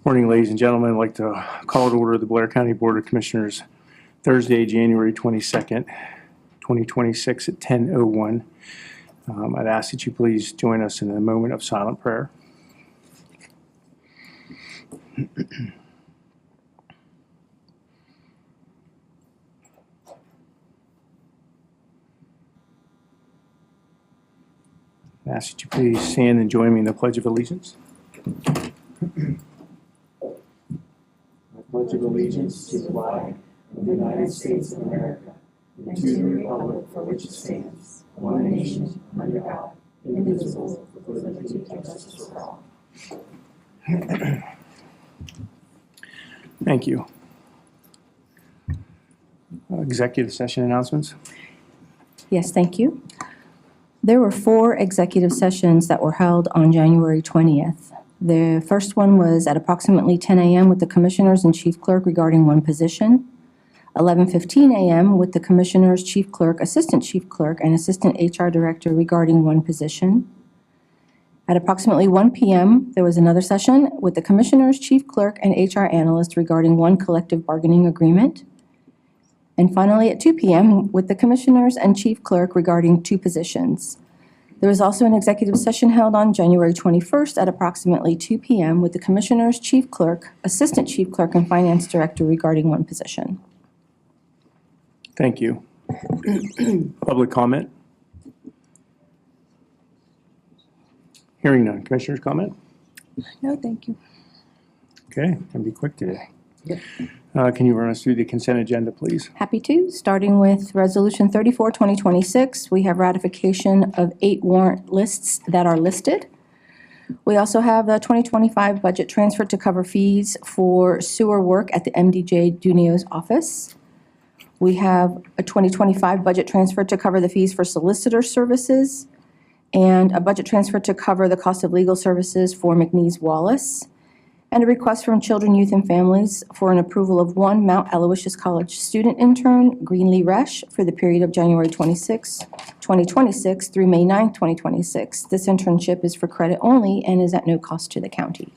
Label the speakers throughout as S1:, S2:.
S1: Morning, ladies and gentlemen. I'd like to call to order the Blair County Board of Commissioners Thursday, January 22nd, 2026 at 10:01. I'd ask that you please join us in a moment of silent prayer. I ask that you please stand and join me in the Pledge of Allegiance.
S2: Pledge of allegiance to the flag of the United States of America and to the republic for which it stands, one nation, under God, indivisible, with liberty and justice for all.
S1: Thank you. Executive session announcements.
S3: Yes, thank you. There were 4 executive sessions that were held on January 20th. The first one was at approximately 10 a.m. with the Commissioners and Chief Clerk regarding one position, 11:15 a.m. with the Commissioners, Chief Clerk, Assistant Chief Clerk, and Assistant HR Director regarding one position. At approximately 1 p.m., there was another session with the Commissioners, Chief Clerk, and HR Analyst regarding one collective bargaining agreement. And finally, at 2 p.m., with the Commissioners and Chief Clerk regarding 2 positions. There was also an executive session held on January 21st at approximately 2 p.m. with the Commissioners, Chief Clerk, Assistant Chief Clerk, and Finance Director regarding one position.
S1: Thank you. Public comment? Hearing none. Commissioners' comment?
S4: No, thank you.
S1: Okay, can be quick today. Can you run us through the consent agenda, please?
S3: Happy to. Starting with Resolution 34, 2026, we have ratification of 8 warrant lists that are listed. We also have the 2025 budget transfer to cover fees for sewer work at the MDJ Dunio's office. We have a 2025 budget transfer to cover the fees for solicitor services, and a budget transfer to cover the cost of legal services for McNeese Wallace, and a request from Children, Youth, and Families for an approval of 1 Mount Aloysius College student intern, Greenlee Resch, for the period of January 26, 2026 through May 9, 2026. This internship is for credit only and is at no cost to the county.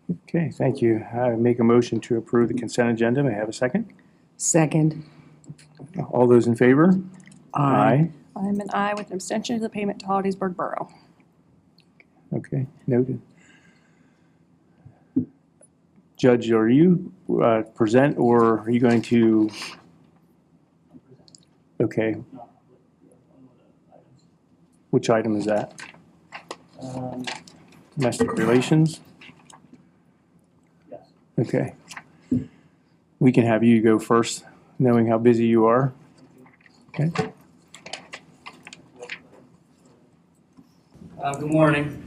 S1: Okay, thank you. I make a motion to approve the consent agenda. May I have a second?
S4: Second.
S1: All those in favor? Aye.
S4: I'm an aye with an abstention to the payment to Hollidaysburg Borough.
S1: Okay, noted. Judge, are you present or are you going to? Okay. Which item is that? Domestic relations?
S5: Yes.
S1: Okay. We can have you go first, knowing how busy you are. Okay.
S5: Good morning.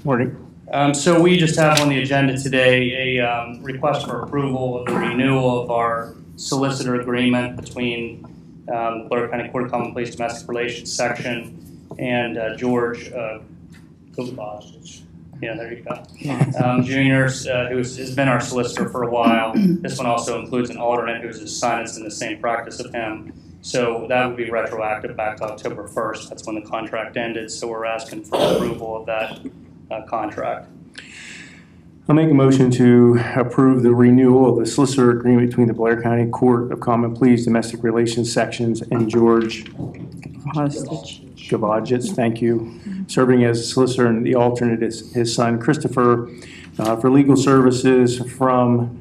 S1: Morning.
S5: So we just have on the agenda today a request for approval of the renewal of our solicitor agreement between Blair County Court of Common Pleas Domestic Relations Section and George Kovacic. Yeah, there you go. Juniors, who has been our solicitor for a while. This one also includes an alternate who's assigned us in the same practice of him. So that would be retroactive back to October 1st. That's when the contract ended. So we're asking for approval of that contract.
S1: I'll make a motion to approve the renewal of the solicitor agreement between the Blair County Court of Common Pleas Domestic Relations Sections and George Kovacic, thank you, serving as a solicitor, and the alternate is his son Christopher for legal services from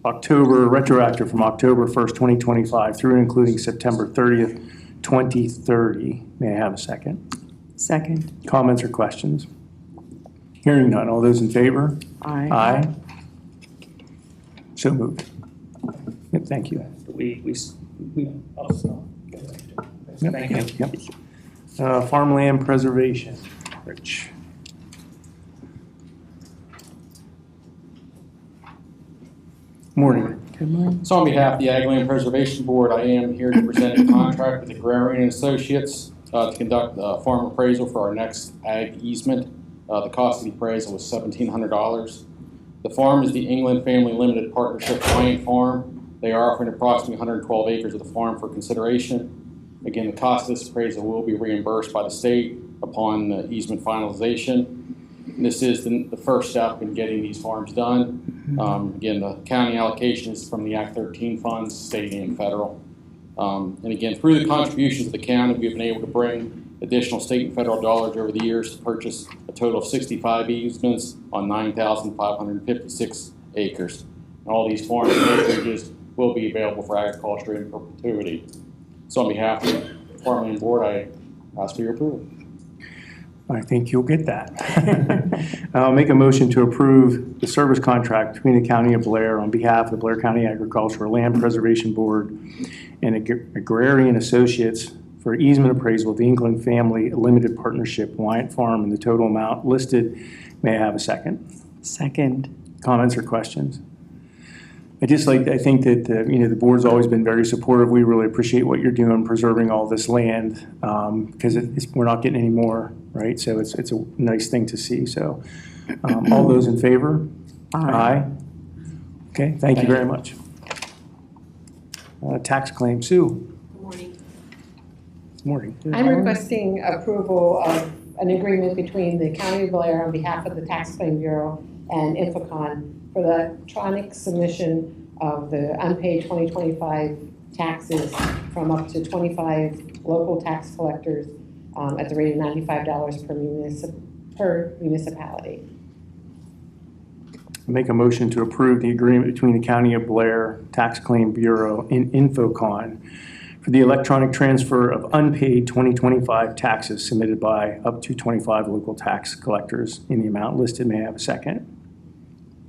S1: retroactive from October 1st, 2025 through and including September 30th, 2030. May I have a second?
S4: Second.
S1: Comments or questions? Hearing none. All those in favor?
S4: Aye.
S1: Aye. So moved. Yep, thank you.
S5: Thank you.
S1: Yep. Farmland preservation. Rich. Morning.
S4: Good morning.
S6: So on behalf of the Ag Land Preservation Board, I am here to present a contract with Agrarian and Associates to conduct a farm appraisal for our next ag easement. The cost of the appraisal was $1,700. The farm is the England Family Limited Partnership Giant Farm. They are offering approximately 112 acres of the farm for consideration. Again, the cost of this appraisal will be reimbursed by the state upon the easement finalization. This is the first step in getting these farms done. Again, the county allocation is from the Act 13 funds, state and federal. And again, through the contributions of the county, we've been able to bring additional state and federal dollars over the years to purchase a total of 65 easements on 9,556 acres. And all these farms and acreages will be available for agriculture in perpetuity. So on behalf of the Farmland Board, I ask for your approval.
S1: I think you'll get that. I'll make a motion to approve the service contract between the County of Blair on behalf of the Blair County Agricultural Land Preservation Board and Agrarian Associates for easement appraisal of the England Family Limited Partnership Wyant Farm in the total amount listed. May I have a second?
S4: Second.
S1: Comments or questions? I think that the board's always been very supportive. We really appreciate what you're doing, preserving all this land, because we're not getting any more, right? So it's a nice thing to see. So all those in favor? Aye. Okay, thank you very much. Tax claim, Sue.
S7: Good morning.
S1: Good morning.
S7: I'm requesting approval of an agreement between the County of Blair on behalf of the Tax Claim Bureau and Infocon for the electronic submission of the unpaid 2025 taxes from up to 25 local tax collectors at the rate of $95 per municipality.
S1: Make a motion to approve the agreement between the County of Blair Tax Claim Bureau and Infocon for the electronic transfer of unpaid 2025 taxes submitted by up to 25 local tax collectors in the amount listed. May I have a second?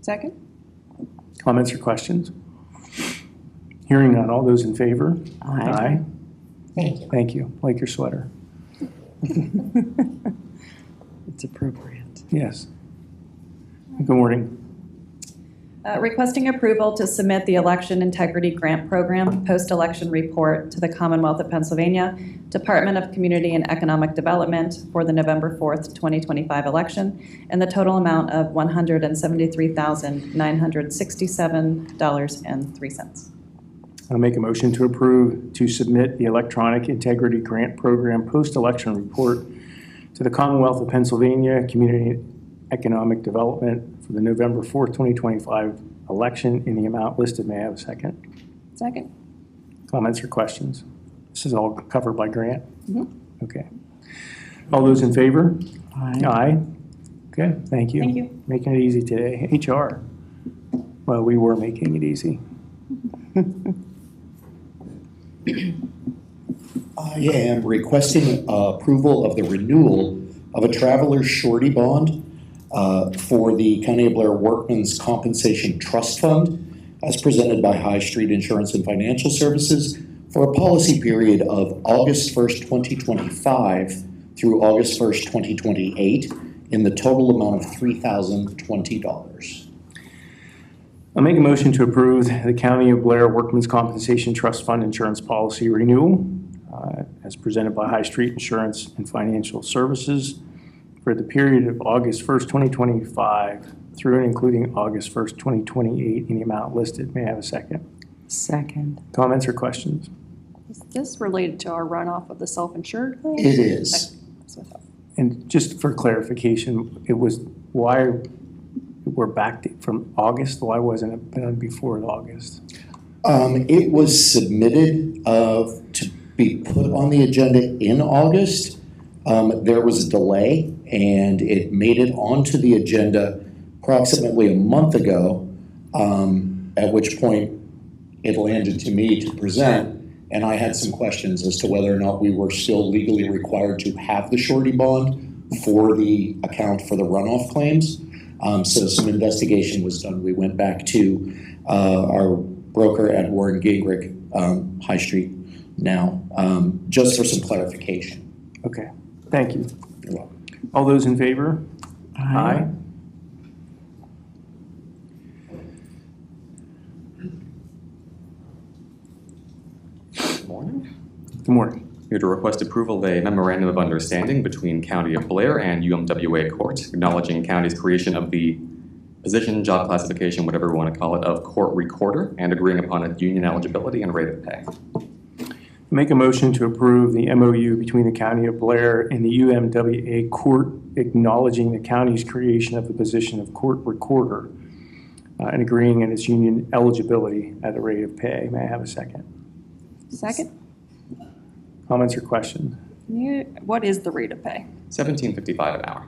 S4: Second.
S1: Comments or questions? Hearing none. All those in favor?
S4: Aye.
S7: Thank you.
S1: Thank you. Like your sweater.
S4: It's appropriate.
S1: Yes. Good morning.
S8: Requesting approval to submit the Election Integrity Grant Program post-election report to the Commonwealth of Pennsylvania Department of Community and Economic Development for the November 4th, 2025 election, and the total amount of $173,967.03.
S1: I'll make a motion to approve to submit the Electronic Integrity Grant Program post-election report to the Commonwealth of Pennsylvania Community and Economic Development for the November 4th, 2025 election in the amount listed. May I have a second?
S4: Second.
S1: Comments or questions? This is all covered by grant?
S4: Mhm.
S1: Okay. All those in favor?
S4: Aye.
S1: Aye. Okay, thank you.
S8: Thank you.
S1: Making it easy today. HR. Well, we were making it easy.
S9: I am requesting approval of the renewal of a traveler's surety bond for the County of Blair Workmen's Compensation Trust Fund as presented by High Street Insurance and Financial Services for a policy period of August 1st, 2025 through August 1st, 2028 in the total amount of $3,020.
S1: I'll make a motion to approve the County of Blair Workmen's Compensation Trust Fund insurance policy renewal as presented by High Street Insurance and Financial Services for the period of August 1st, 2025 through and including August 1st, 2028 in the amount listed. May I have a second?
S4: Second.
S1: Comments or questions?
S4: Is this related to our runoff of the self-insured thing?
S9: It is.
S4: That's what I thought.
S1: And just for clarification, it was why we're back from August? Why wasn't it done before August?
S9: It was submitted to be put on the agenda in August. There was a delay and it made it onto the agenda approximately a month ago, at which point it landed to me to present, and I had some questions as to whether or not we were still legally required to have the surety bond for the account for the runoff claims. So some investigation was done. We went back to our broker at Warren Gingrich, High Street now, just for some clarification.
S1: Okay, thank you.
S9: You're welcome.
S1: All those in favor? Aye.
S10: Good morning.
S1: Good morning.
S10: Here to request approval of a memorandum of understanding between County of Blair and UMWA Court, acknowledging county's creation of the position, job classification, whatever we want to call it, of court recorder, and agreeing upon its union eligibility and rate of pay.
S1: Make a motion to approve the MOU between the County of Blair and the UMWA Court acknowledging the county's creation of the position of court recorder and agreeing on its union eligibility at the rate of pay. May I have a second?
S4: Second.
S1: Comments or questions?
S4: What is the rate of pay?
S10: $17.55 an hour.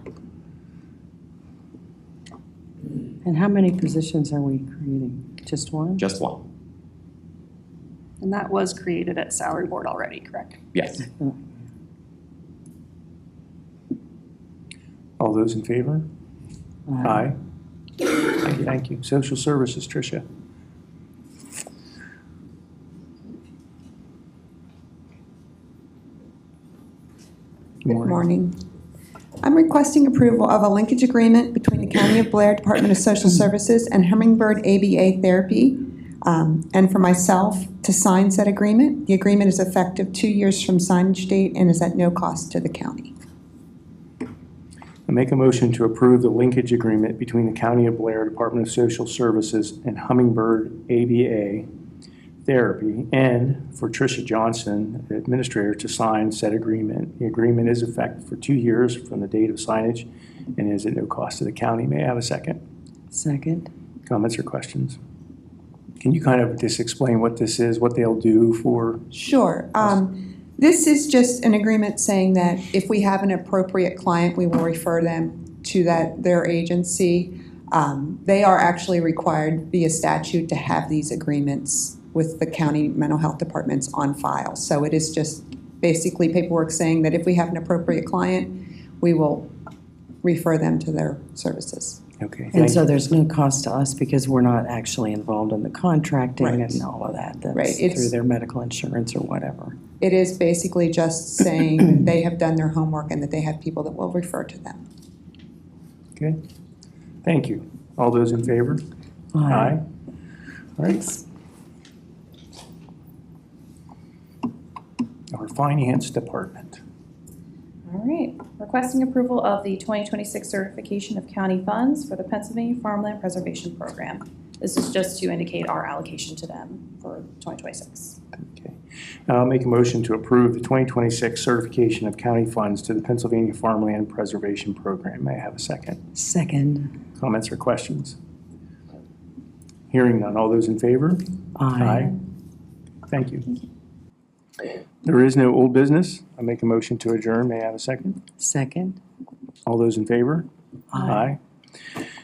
S2: And how many positions are we creating? Just one?
S10: Just one.
S4: And that was created at salary board already, correct?
S10: Yes.
S1: All those in favor? Aye. Thank you. Social Services, Tricia.
S11: Good morning. I'm requesting approval of a linkage agreement between the County of Blair Department of Social Services and Hummingbird ABA Therapy, and for myself to sign said agreement. The agreement is effective 2 years from signage date and is at no cost to the county.
S1: I make a motion to approve the linkage agreement between the County of Blair Department of Social Services and Hummingbird ABA Therapy, and for Tricia Johnson, the administrator, to sign said agreement. The agreement is effective for 2 years from the date of signage and is at no cost to the county. May I have a second?
S2: Second.
S1: Comments or questions? Can you kind of just explain what this is, what they'll do for?
S11: Sure. This is just an agreement saying that if we have an appropriate client, we will refer them to their agency. They are actually required via statute to have these agreements with the county mental health departments on file. So it is just basically paperwork saying that if we have an appropriate client, we will refer them to their services.
S1: Okay.
S2: And
S1: thank
S2: so
S1: you.
S2: there's no cost to us because we're not actually involved in the contracting
S11: Right.
S2: and all of that. That's
S11: Right.
S2: through their medical insurance or whatever.
S11: It is basically just saying they have done their homework and that they have people that will refer to them.
S1: Okay. Thank you. All those in favor? Aye. All right. Our Finance Department.
S8: All right, requesting approval of the 2026 certification of county funds for the Pennsylvania Farmland Preservation Program. This is just to indicate our allocation to them for 2026.
S1: Okay. I'll make a motion to approve the 2026 certification of county funds to the Pennsylvania Farmland Preservation Program. May I have a second?
S2: Second.
S1: Comments or questions? Hearing none. All those in favor?
S2: Aye.
S1: Thank you. There is no old business. I make a motion to adjourn. May I have a second?
S2: Second.
S1: All those in favor? Aye.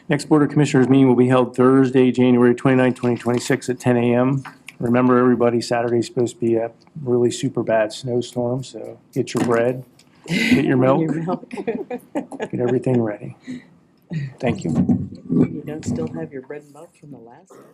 S1: Next Board of Commissioners meeting will be held Thursday, January 29, 2026 at 10 a.m. Remember, everybody, Saturday's supposed to be a really super bad snowstorm, so get your bread, get your milk, get everything ready. Thank you.
S2: You don't still have your bread and milk from the last one?